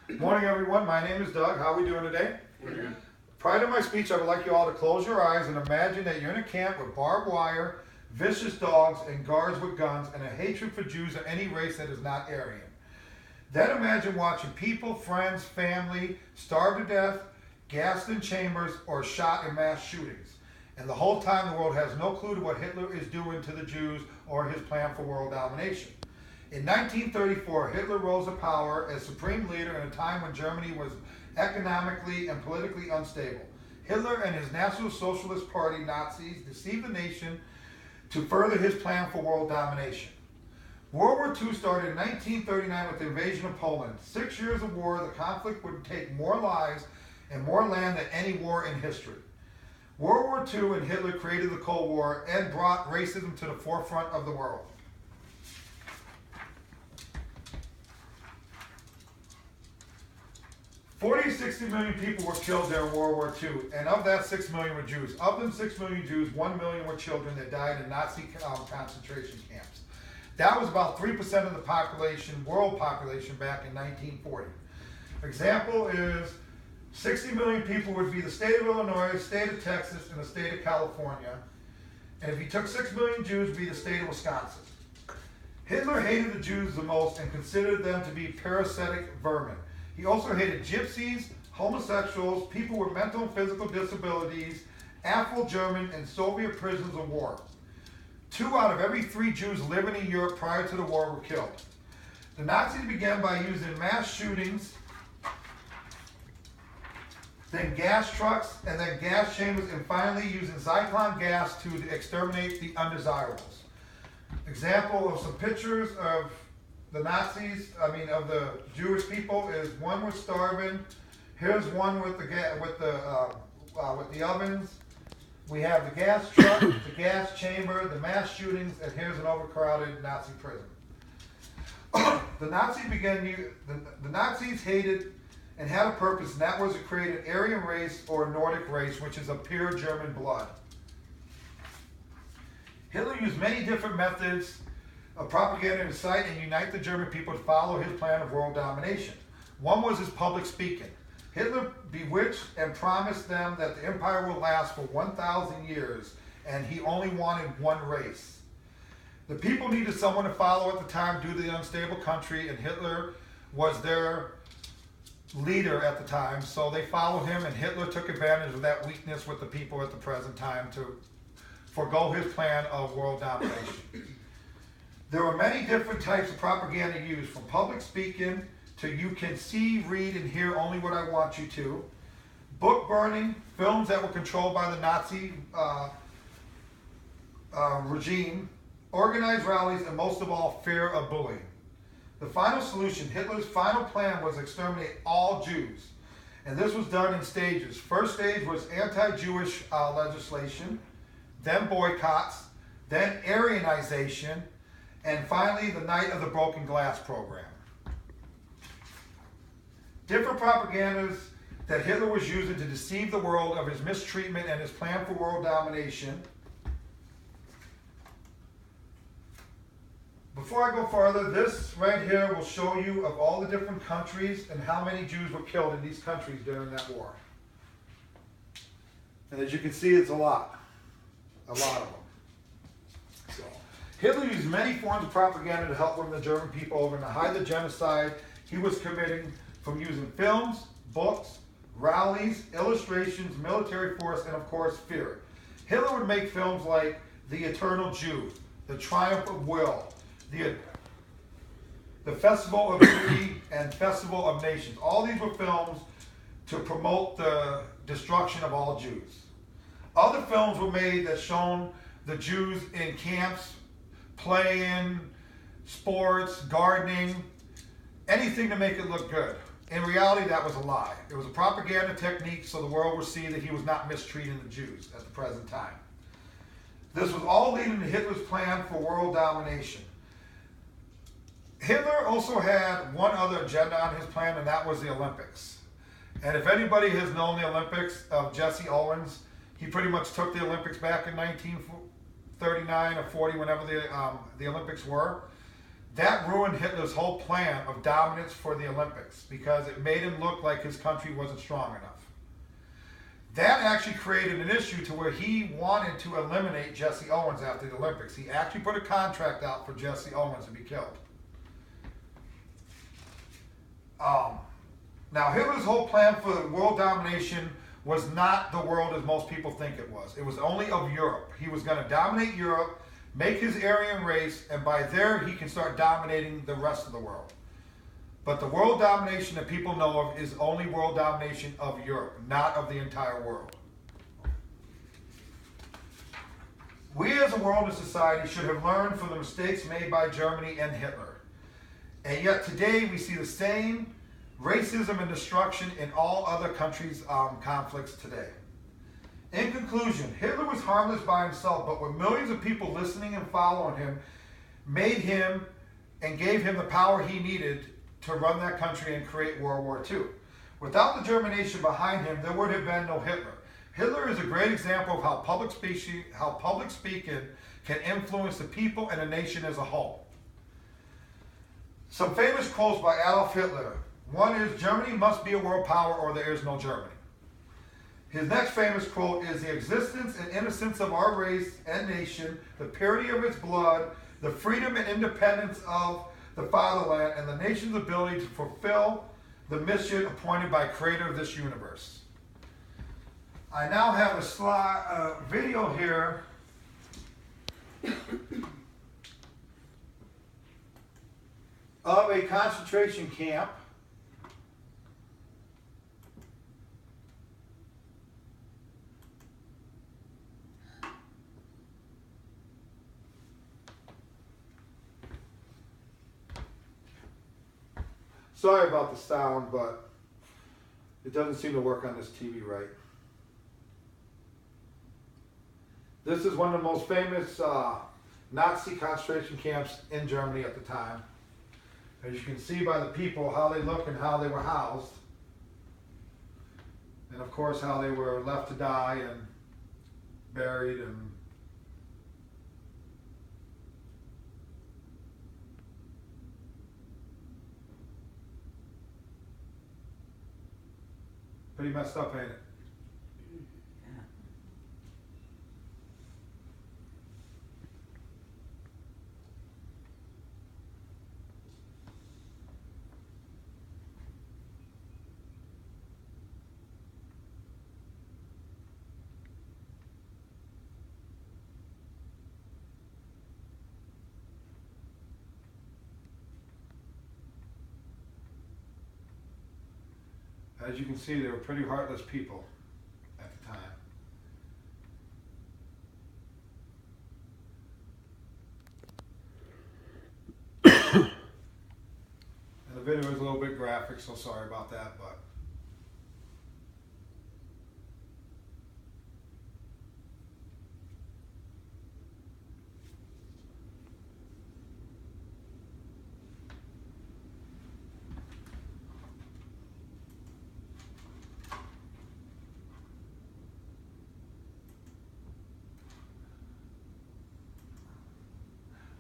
Morning, everyone. My name is Doug. How are we doing today? We're good. Prior to my speech, I would like you all to close your eyes and imagine that you're in a camp with barbed wire, vicious dogs, and guards with guns, and a hatred for Jews of any race that is not Aryan. Then imagine watching people, friends, family starve to death, gassed in chambers, or shot in mass shootings. And the whole time the world has no clue to what Hitler is doing to the Jews or his plan for world domination. In 1934, Hitler rose to power as supreme leader in a time when Germany was economically and politically unstable. Hitler and his National Socialist Party, Nazis, deceived the nation to further his plan for world domination. World War II started in 1939 with the invasion of Poland. 6 years of war, the conflict would take more lives and more land than any war in history. World War II and Hitler created the Cold War and brought racism to the forefront of the world. 40 to 60 million people were killed during World War II, and of that 6 million were Jews. Of them 6 million Jews, 1 million were children that died in Nazi concentration camps. That was about 3% of the population, world population, back in 1940. Example is 60 million people would be the state of Illinois, the state of Texas, and the state of California. And if you took 6 million Jews, it would be the state of Wisconsin. Hitler hated the Jews the most and considered them to be parasitic vermin. He also hated gypsies, homosexuals, people with mental and physical disabilities, Afro-German, and Soviet prisoners of war. 2 out of every 3 Jews living in Europe prior to the war were killed. The Nazis began by using mass shootings, then gas trucks, and then gas chambers, and finally using Zyklon gas to exterminate the undesirables. Example of some pictures of the Nazis, of the Jewish people, is one was starving. Here's one with the ovens. We have the gas truck, the gas chamber, the mass shootings, and here's an overcrowded Nazi prison. The Nazis hated and had a purpose, and that was to create an Aryan race or a Nordic race, which is a pure German blood. Hitler used many different methods of propaganda to incite and unite the German people to follow his plan of world domination. One was his public speaking. Hitler bewitched and promised them that the empire would last for 1,000 years, and he only wanted one race. The people needed someone to follow at the time due to the unstable country, and Hitler was their leader at the time, so they followed him, and Hitler took advantage of that weakness with the people at the present time to forego his plan of world domination. There were many different types of propaganda used, from public speaking to you can see, read, and hear only what I want you to, book burning, films that were controlled by the Nazi regime, organized rallies, and most of all, fear of bullying. The final solution, Hitler's final plan, was to exterminate all Jews. And this was done in stages. First stage was anti-Jewish legislation, then boycotts, then Aryanization, and finally the Night of the Broken Glass program. Different propagandas that Hitler was using to deceive the world of his mistreatment and his plan for world domination. Before I go further, this right here will show you of all the different countries and how many Jews were killed in these countries during that war. And as you can see, it's a lot of them. So, Hitler used many forms of propaganda to help win the German people over and to hide the genocide he was committing, from using films, books, rallies, illustrations, military force, and of course fear. Hitler would make films like The Eternal Jew, The Triumph of Will, the Festival of Beauty, and Festival of Nations. All these were films to promote the destruction of all Jews. Other films were made that shown the Jews in camps, playing, sports, gardening, anything to make it look good. In reality, that was a lie. It was a propaganda technique so the world would see that he was not mistreating the Jews at the present time. This was all leading to Hitler's plan for world domination. Hitler also had one other agenda on his plan, and that was the Olympics. And if anybody has known the Olympics of Jesse Owens, he pretty much took the Olympics back in 1939 or 40, whenever the Olympics were. That ruined Hitler's whole plan of dominance for the Olympics because it made him look like his country wasn't strong enough. That actually created an issue to where he wanted to eliminate Jesse Owens after the Olympics. He actually put a contract out for Jesse Owens to be killed. Now, Hitler's whole plan for world domination was not the world as most people think it was. It was only of Europe. He was going to dominate Europe, make his Aryan race, and by there he can start dominating the rest of the world. But the world domination that people know of is only world domination of Europe, not of the entire world. We as a world and society should have learned from the mistakes made by Germany and Hitler. And yet today we see the same racism and destruction in all other countries' conflicts today. In conclusion, Hitler was harmless by himself, but with millions of people listening and following him, made him and gave him the power he needed to run that country and create World War II. Without the German nation behind him, there would have been no Hitler. Hitler is a great example of how public speaking can influence the people and a nation as a whole. Some famous quotes by Adolf Hitler. One is, "Germany must be a world power or there is no Germany." His next famous quote is, "The existence and innocence of our race and nation, the purity of its blood, the freedom and independence of the fatherland, and the nation's ability to fulfill the mission appointed by Creator of this universe." I now have a video here of a concentration camp. Sorry about the sound, but it doesn't seem to work on this TV right. This is one of the most famous Nazi concentration camps in Germany at the time. As you can see by the people, how they look and how they were housed. And of course, how they were left to die and buried and pretty messed up, ain't it? As you can see, they were pretty heartless people at the time. And the video is a little bit graphic, so sorry about that, but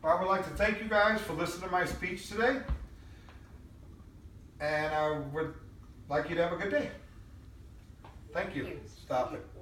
I would like to thank you guys for listening to my speech today. And I would like you to have a good day. Thank you. Stop it.